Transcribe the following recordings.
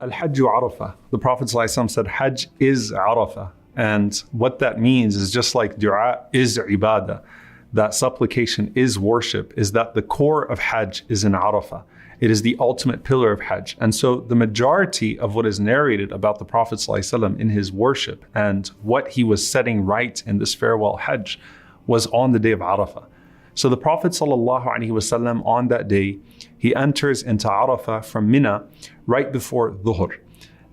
al-hajj Arafah. The Prophet ﷺ said Hajj is Arafah. And what that means is just like dua is ibadah, that supplication is worship, is that the core of Hajj is in Arafah. It is the ultimate pillar of Hajj. And so the majority of what is narrated about the Prophet ﷺ in his worship and what he was setting right in this farewell Hajj was on the day of Arafah. So the Prophet ﷺ on that day, he enters into Arafah from Mina right before Dhuhr.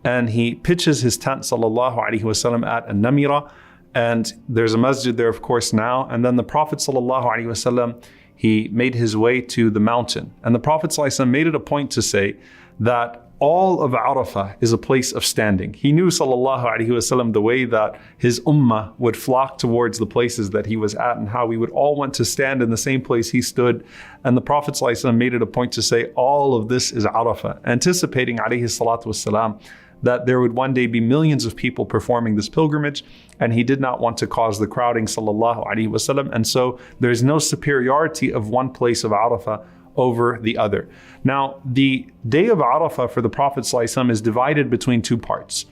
And he pitches his tent ﷺ at An-Namira. And there's a masjid there, of course, now. And then the Prophet ﷺ, he made his way to the mountain. And the Prophet ﷺ made it a point to say that all of Arafah is a place of standing. He knew ﷺ the way that his Ummah would flock towards the places that he was at and how we would all want to stand in the same place he stood. And the Prophet ﷺ made it a point to say all of this is Arafah, anticipating ﷺ that there would one day be millions of people performing this pilgrimage, and he did not want to cause the crowding ﷺ. And so there's no superiority of one place of Arafah over the other. Now, the day of Arafah for the Prophet ﷺ is divided between two parts.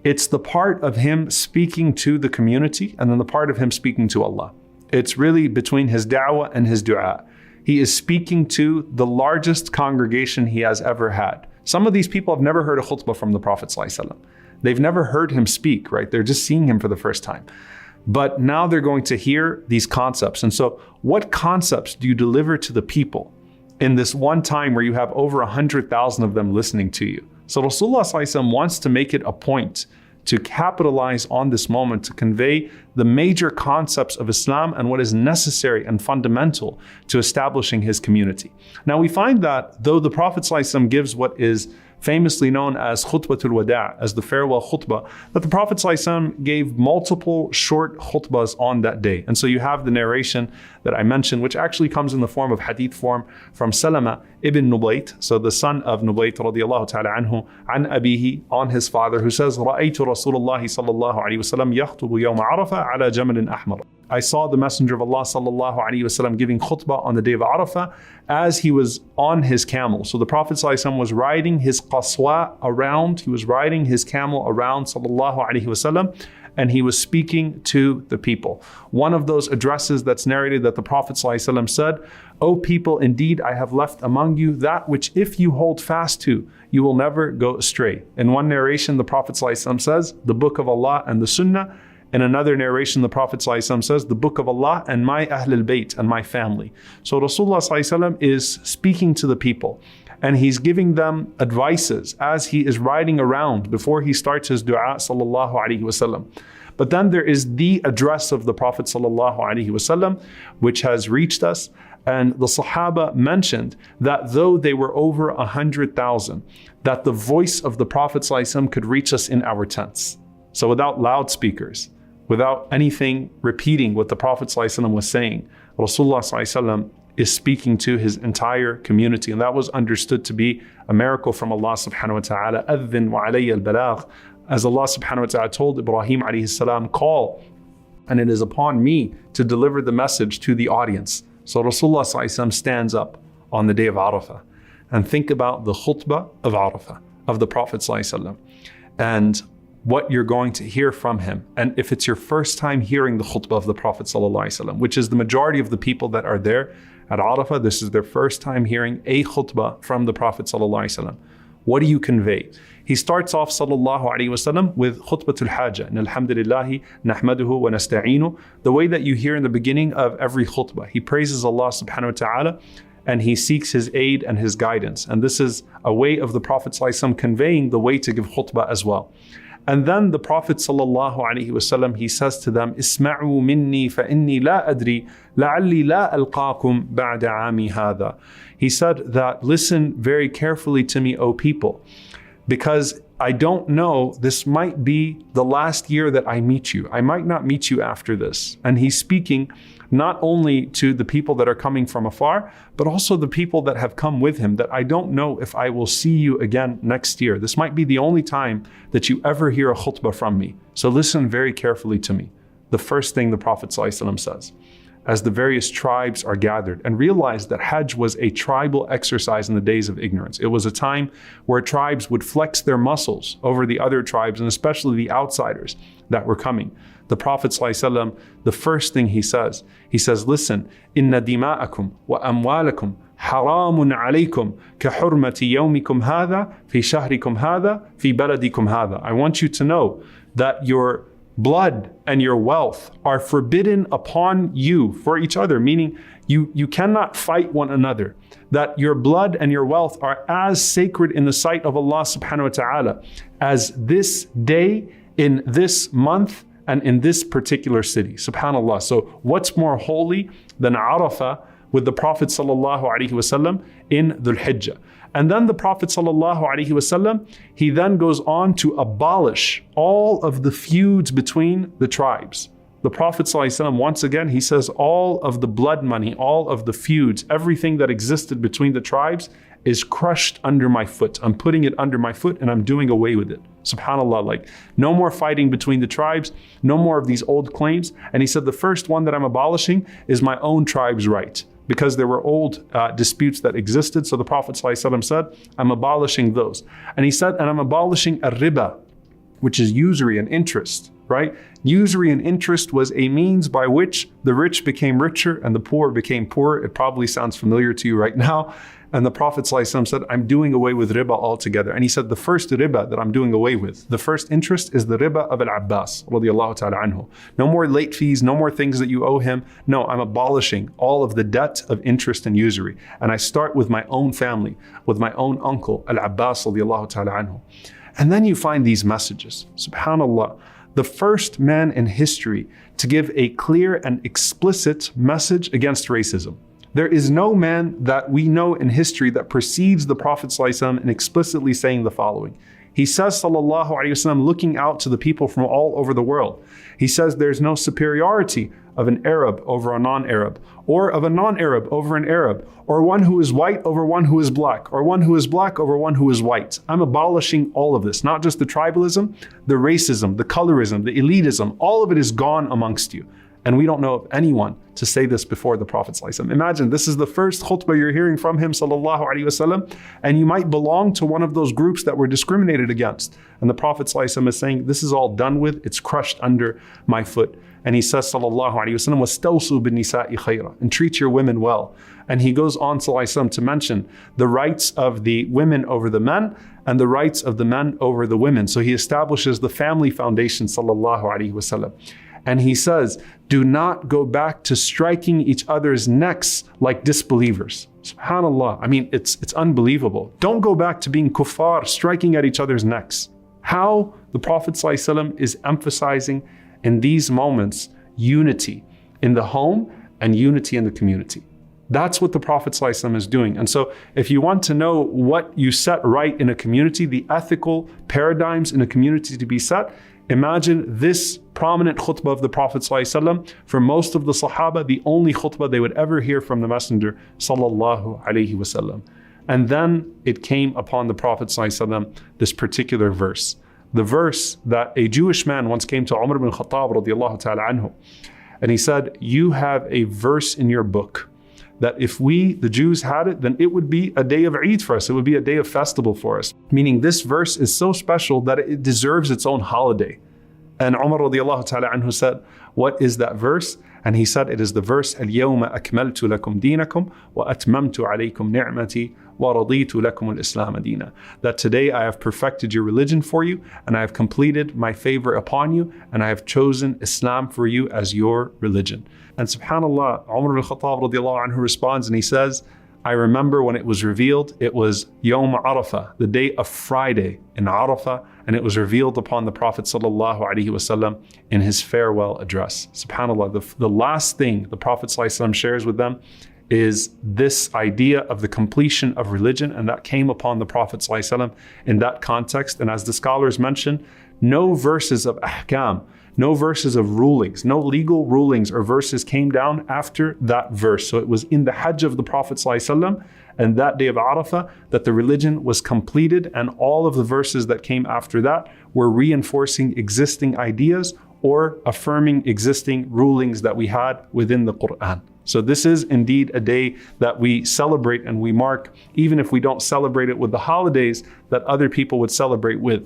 It's the part of him speaking to the community and then the part of him speaking to Allah. It's really between his da'wah and his dua. He is speaking to the largest congregation he has ever had. Some of these people have never heard a khutbah from the Prophet ﷺ. They've never heard him speak, right? They're just seeing him for the first time. But now they're going to hear these concepts. And so what concepts do you deliver to the people in this one time where you have over 100,000 of them listening to you? So Rasulullah ﷺ wants to make it a point to capitalize on this moment to convey the major concepts of Islam and what is necessary and fundamental to establishing his community. Now we find that though the Prophet ﷺ gives what is famously known as khutbatul wada', as the farewell khutbah, that the Prophet ﷺ gave multiple short khutbahs on that day. And so you have the narration that I mentioned, which actually comes in the form of hadith form from Salama ibn Nubayt, so the son of Nubayt radiallahu ta'ala anhu, an abihi, on his father, who says, رَأَيْتُ رَسُولَ اللَّهِ صَلَّى اللَّهُ عَلَيْهِ وَسَلَّمْ يَخْطُبُ يَوْمَ عَرَفَةَ عَلَى جَمَلٍ أَحْمَرٍ. I saw the Messenger of Allah sallallahu alaihi wasallam giving khutbah on the day of Arafah as he was on his camel. So the Prophet sallallahu alaihi wasallam was riding his qaswa around, he was riding his camel around sallallahu alaihi wasallam, and he was speaking to the people. One of those addresses that's narrated that the Prophet sallallahu alaihi wasallam said, "O people, indeed I have left among you that which if you hold fast to, you will never go astray." In one narration, the Prophet sallallahu alaihi wasallam says, the book of Allah and the Sunnah. In another narration, the Prophet ﷺ says, the book of Allah and my Ahlul Bayt and my family. So Rasulullah ﷺ is speaking to the people and he's giving them advices as he is riding around before he starts his dua sallallahu alaihi wasallam. But then there is the address of the Prophet sallallahu alaihi wasallam, which has reached us. And the Sahaba mentioned that though they were over 100,000, that the voice of the Prophet ﷺ could reach us in our tents. So without loudspeakers, without anything repeating what the Prophet ﷺ was saying, Rasulullah ﷺ is speaking to his entire community. And that was understood to be a miracle from Allah subhanahu wa ta'ala. أَذِّن وَعَلَيَّ الْبَلَاغِ. As Allah subhanahu wa ta'ala told Ibrahim alayhi salam, call, and it is upon me to deliver the message to the audience. So Rasulullah ﷺ stands up on the day of Arafah. And think about the khutbah of Arafah, of the Prophet ﷺ. And what you're going to hear from him. And if it's your first time hearing the khutbah of the Prophet ﷺ, which is the majority of the people that are there at Arafah, this is their first time hearing a khutbah from the Prophet ﷺ. What do you convey? He starts off sallallahu alaihi wasallam with khutbatul hajj, and alhamdulillahi nahmaduhu wa nasta'inu, the way that you hear in the beginning of every khutbah. He praises Allah subhanahu wa ta'ala and he seeks his aid and his guidance. And this is a way of the Prophet ﷺ conveying the way to give khutbah as well. And then the Prophet sallallahu alaihi wasallam, he says to them, "Isma'u minni fa inni la adri la'alli la alqakum ba'da 'ami hadha." He said that, listen very carefully to me, O people, because I don't know, this might be the last year that I meet you. I might not meet you after this. And he's speaking not only to the people that are coming from afar, but also the people that have come with him, that I don't know if I will see you again next year. This might be the only time that you ever hear a khutbah from me. So listen very carefully to me. The first thing the Prophet ﷺ says. as the various tribes are gathered, and realized that Hajj was a tribal exercise in the days of ignorance. It was a time where tribes would flex their muscles over the other tribes, and especially the outsiders that were coming. The Prophet ﷺ, the first thing he says, listen, inna dima'akum wa amwalakum haramun alaykum ka hurmati yawmikum hadha fi shahrikum hadha fi baladikum hadha. I want you to know that your blood and your wealth are forbidden upon you for each other, meaning you cannot fight one another. That your blood and your wealth are as sacred in the sight of Allah subhanahu wa ta'ala as this day in this month and in this particular city. Subhanallah. So what's more holy than Arafah with the Prophet sallallahu alaihi wasallam in Dhul Hijjah? And then the Prophet ﷺ, he then goes on to abolish all of the feuds between the tribes. The Prophet ﷺ, once again, he says all of the blood money, all of the feuds, everything that existed between the tribes is crushed under my foot. I'm putting it under my foot and I'm doing away with it. SubhanAllah, like no more fighting between the tribes, no more of these old claims. And he said the first one that I'm abolishing is my own tribe's right, because there were old disputes that existed. So the Prophet ﷺ said, I'm abolishing those. And he said, and I'm abolishing riba, which is usury and interest, right? Usury and interest was a means by which the rich became richer and the poor became poorer. It probably sounds familiar to you right now. And the Prophet ﷺ said, I'm doing away with riba altogether. And he said, the first riba that I'm doing away with, the first interest is the riba of al-Abbas, radiyallahu ta'ala anhu. No more late fees, no more things that you owe him. No, I'm abolishing all of the debt of interest and usury. And I start with my own family, with my own uncle, al-Abbas, radiyallahu ta'ala anhu. And then you find these messages, subhanallah. The first man in history to give a clear and explicit message against racism. There is no man that we know in history that precedes the Prophet ﷺ in explicitly saying the following. He says, sallallahu alayhi wasallam, looking out to the people from all over the world. He says there's no superiority of an Arab over a non-Arab, or of a non-Arab over an Arab, or one who is white over one who is black, or one who is black over one who is white. I'm abolishing all of this, not just the tribalism, the racism, the colorism, the elitism, all of it is gone amongst you. And we don't know of anyone to say this before the Prophet ﷺ. Imagine, this is the first khutbah you're hearing from him, sallallahu alaihi wasallam, and you might belong to one of those groups that were discriminated against. And the Prophet ﷺ is saying, this is all done with, it's crushed under my foot. And he says, sallallahu alaihi wasallam, وَاسْتَوْصُوا بِالنِّسَاءِ خَيْرًا, and treat your women well. And he goes on, sallallahu alaihi wasallam, to mention the rights of the women over the men and the rights of the men over the women. So he establishes the family foundation, sallallahu alaihi wasallam. And he says, do not go back to striking each other's necks like disbelievers. SubhanAllah. I mean, it's unbelievable. Don't go back to being kuffar, striking at each other's necks. How the Prophet ﷺ is emphasizing in these moments unity in the home and unity in the community. That's what the Prophet ﷺ is doing. And so if you want to know what you set right in a community, the ethical paradigms in a community to be set, imagine this prominent khutbah of the Prophet ﷺ. For most of the Sahaba, the only khutbah they would ever hear from the Messenger sallallahu alaihi wasallam. And then it came upon the Prophet ﷺ this particular verse. The verse that a Jewish man once came to Umar ibn Khattab radiyallahu ta'ala anhu. And he said, you have a verse in your book that if we, the Jews, had it, then it would be a day of Eid for us. It would be a day of festival for us. Meaning this verse is so special that it deserves its own holiday. And Umar radiallahu ta'ala anhu said, what is that verse? And he said, it is the verse, الْيَوْمَ أَكْمَلْتُ لَكُمْ دِينَكُمْ وَأَتْمَمْتُ عَلَيْكُمْ نِعْمَتِي وَرَضِيتُ لَكُمُ الْإِسْلَامَ دِينًا. That today I have perfected your religion for you, and I have completed my favor upon you, and I have chosen Islam for you as your religion. And subhanAllah, Umar al-Khattab radiallahu anhu responds and he says, I remember when it was revealed, it was Yawm Arafah, the day of Friday in Arafah, and it was revealed upon the Prophet sallallahu alaihi wasallam in his farewell address. SubhanAllah, the last thing the Prophet sallallahu alaihi wasallam shares with them is this idea of the completion of religion, and that came upon the Prophet ﷺ in that context. And as the scholars mention, no verses of ahkam, no verses of rulings, no legal rulings or verses came down after that verse. So it was in the Hajj of the Prophet ﷺ and that day of Arafah that the religion was completed, and all of the verses that came after that were reinforcing existing ideas or affirming existing rulings that we had within the Quran. So this is indeed a day that we celebrate and we mark, even if we don't celebrate it with the holidays that other people would celebrate with.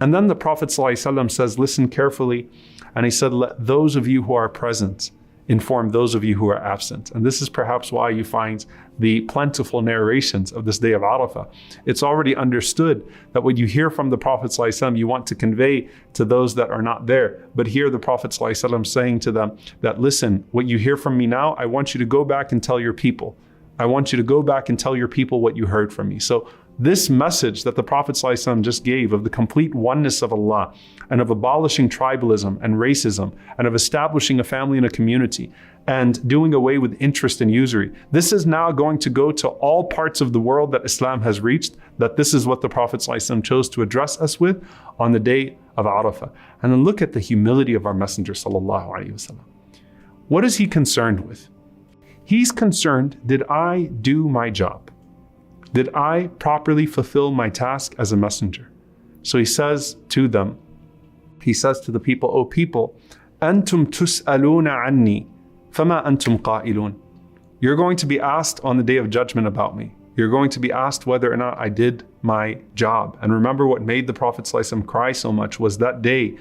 And then the Prophet ﷺ says, listen carefully, and he said, let those of you who are present inform those of you who are absent. And this is perhaps why you find the plentiful narrations of this day of Arafah. It's already understood that what you hear from the Prophet ﷺ, you want to convey to those that are not there. But here the Prophet ﷺ saying to them that, listen, what you hear from me now, I want you to go back and tell your people. I want you to go back and tell your people what you heard from me. So this message that the Prophet ﷺ just gave of the complete oneness of Allah and of abolishing tribalism and racism and of establishing a family and a community and doing away with interest and usury, this is now going to go to all parts of the world that Islam has reached, that this is what the Prophet ﷺ chose to address us with on the day of Arafah. And then look at the humility of our Messenger ﷺ. What is he concerned with? He's concerned, did I do my job? Did I properly fulfill my task as a messenger? So he says to them, he says to the people, O people, أنتم تسألون عني فما أنتم قائلون. You're going to be asked on the day of judgment about me. You're going to be asked whether or not I did my job. And remember, what made the Prophet ﷺ cry so much was that day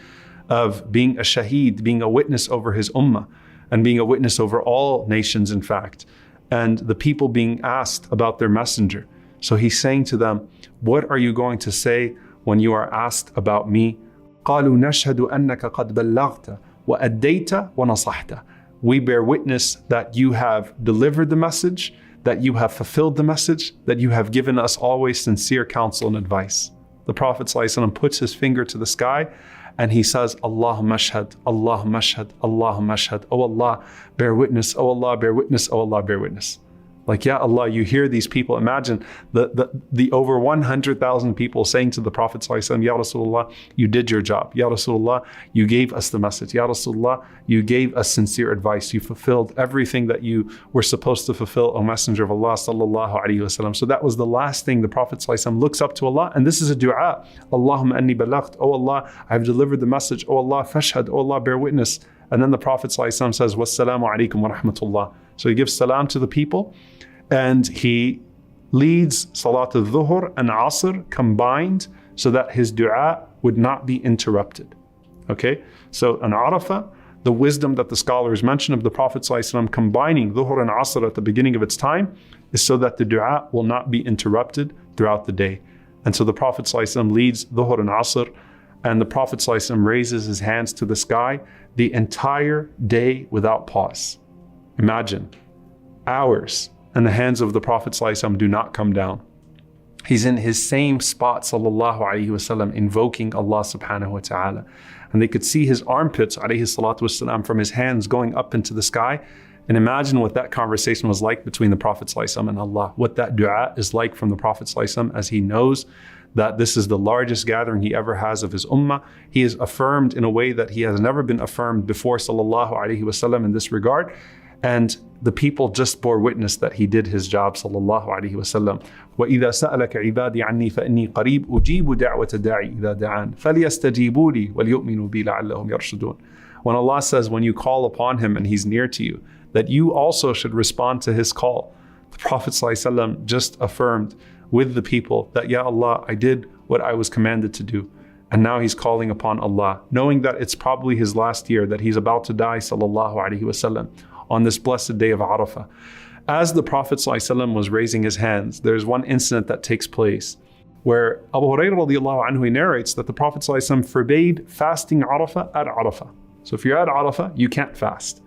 of being a shaheed, being a witness over his ummah, and being a witness over all nations, in fact, and the people being asked about their messenger. So he's saying to them, what are you going to say when you are asked about me? قالوا نشهد أنك قد بلغت وأديت ونصحت. We bear witness that you have delivered the message, that you have fulfilled the message, that you have given us always sincere counsel and advice. The Prophet ﷺ puts his finger to the sky and he says, Allahumma ashhad, Allahumma ashhad, Allahumma ashhad. Oh Allah, bear witness. Oh Allah, bear witness. Oh Allah, bear witness. Like, Ya Allah, you hear these people. Imagine the over 100,000 people saying to the Prophet ﷺ, Ya Rasulullah, you did your job. Ya Rasulullah, you gave us the message. Ya Rasulullah, you gave us sincere advice. You fulfilled everything that you were supposed to fulfill, O Messenger of Allah sallallahu alaihi wasallam. So that was the last thing the Prophet ﷺ looks up to Allah. And this is a dua. Allahumma anni balaght. Oh Allah, I have delivered the message. Oh Allah, fashhad. Oh Allah, bear witness. And then the Prophet ﷺ says, wassalamu alaikum wa rahmatullah. So he gives salam to the people and he leads Salat al-Dhuhr and Asr combined so that his dua would not be interrupted. Okay, so on Arafah, the wisdom that the scholars mention of the Prophet ﷺ combining Dhuhr and Asr at the beginning of its time is so that the dua will not be interrupted throughout the day. And so the Prophet ﷺ leads Dhuhr and Asr, and the Prophet ﷺ raises his hands to the sky the entire day without pause. Imagine, hours, and the hands of the Prophet ﷺ do not come down. He's in his same spot, sallallahu alaihi wasallam, invoking Allah subhanahu wa ta'ala. And they could see his armpits, alayhi salatu wasalam, from his hands going up into the sky. And imagine what that conversation was like between the Prophet ﷺ and Allah. What that dua is like from the Prophet ﷺ as he knows that this is the largest gathering he ever has of his ummah. He is affirmed in a way that he has never been affirmed before, sallallahu alaihi wasallam, in this regard. And the people just bore witness that he did his job, sallallahu alaihi wasallam. وَإِذَا سَأَلَكَ عِبَادِي عَنِّي فَإِنِّي قَرِيبٌ أُجِيبُ دَعْوَةَ الدَّاعِ إِذَا دَعَانِ فَلْيَسْتَجِيبُوا لِي وَلْيُؤْمِنُوا بِي لَعَلَّهُمْ يَرْشُدُونَ. When Allah says, when you call upon him and he's near to you, that you also should respond to his call. The Prophet ﷺ just affirmed with the people that, Ya Allah, I did what I was commanded to do. And now he's calling upon Allah, knowing that it's probably his last year, that he's about to die, sallallahu alaihi wasallam, on this blessed day of Arafah. As the Prophet ﷺ was raising his hands, there's one incident that takes place where Abu Hurairah radiallahu anhu narrates that the Prophet ﷺ forbade fasting Arafah at Arafah. So if you're at Arafah, you can't fast.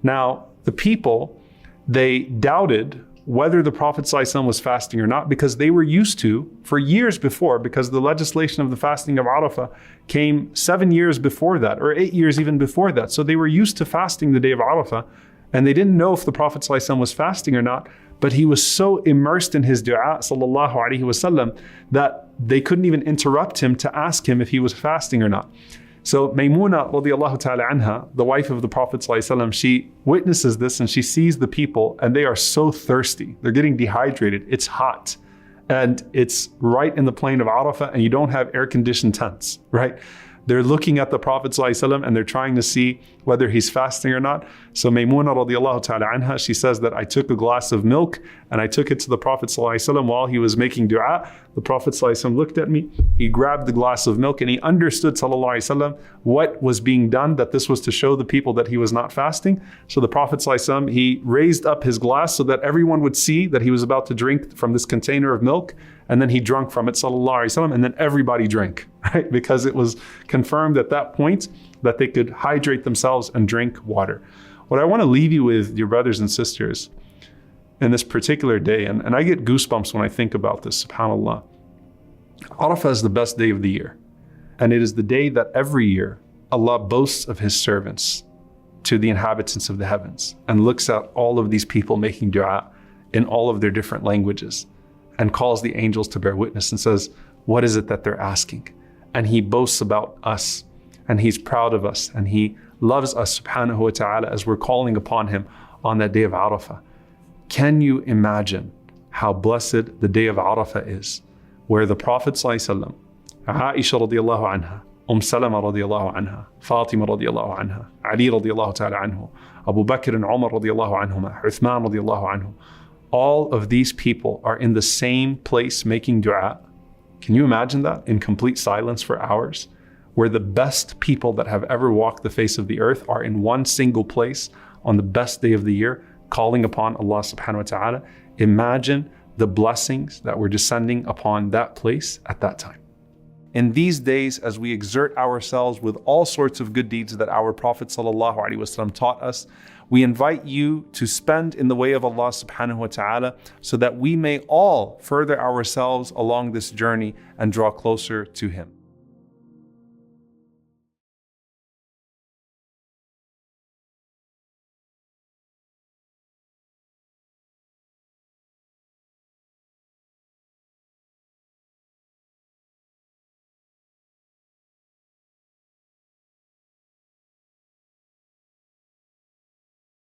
Now, the people, they doubted whether the Prophet ﷺ was fasting or not, because they were used to, for years before, because the legislation of the fasting of Arafah came 7 years before that, or 8 years even before that. So they were used to fasting the day of Arafah, and they didn't know if the Prophet ﷺ was fasting or not, but he was so immersed in his dua, sallallahu alaihi wasallam, that they couldn't even interrupt him to ask him if he was fasting or not. So Maymuna radiallahu ta'ala anha, the wife of the Prophet ﷺ, she witnesses this and she sees the people and they are so thirsty. They're getting dehydrated. It's hot. And it's right in the plain of Arafah and you don't have air-conditioned tents, right? They're looking at the Prophet ﷺ and they're trying to see whether he's fasting or not. So Maymuna radiallahu ta'ala anha, she says that I took a glass of milk and I took it to the Prophet ﷺ while he was making dua. The Prophet ﷺ looked at me, he grabbed the glass of milk and he understood ﷺ what was being done, that this was to show the people that he was not fasting. So the Prophet ﷺ, he raised up his glass so that everyone would see that he was about to drink from this container of milk, and then he drank from it ﷺ, and then everybody drank, right? Because it was confirmed at that point that they could hydrate themselves and drink water. What I want to leave you with, dear brothers and sisters, in this particular day, and I get goosebumps when I think about this, subhanAllah. Arafah is the best day of the year. And it is the day that every year Allah boasts of his servants to the inhabitants of the heavens and looks at all of these people making dua in all of their different languages and calls the angels to bear witness and says, what is it that they're asking? And he boasts about us and he's proud of us and he loves us subhanahu wa ta'ala as we're calling upon him on that day of Arafah. Can you imagine how blessed the day of Arafah is, where the Prophet ﷺ, Aisha radiallahu anha, Salama radiallahu anha, Fatima radiallahu anha, Ali radiallahu ta'ala anhu, Abu Bakr and Umar radiallahu anhuma, Uthman radiallahu anhu, all of these people are in the same place making dua. Can you imagine that? In complete silence for hours, where the best people that have ever walked the face of the earth are in one single place on the best day of the year, calling upon Allah subhanahu wa ta'ala. Imagine the blessings that were descending upon that place at that time. In these days, as we exert ourselves with all sorts of good deeds that our Prophet ﷺ taught us, we invite you to spend in the way of Allah subhanahu wa ta'ala so that we may all further ourselves along this journey and draw closer to Him.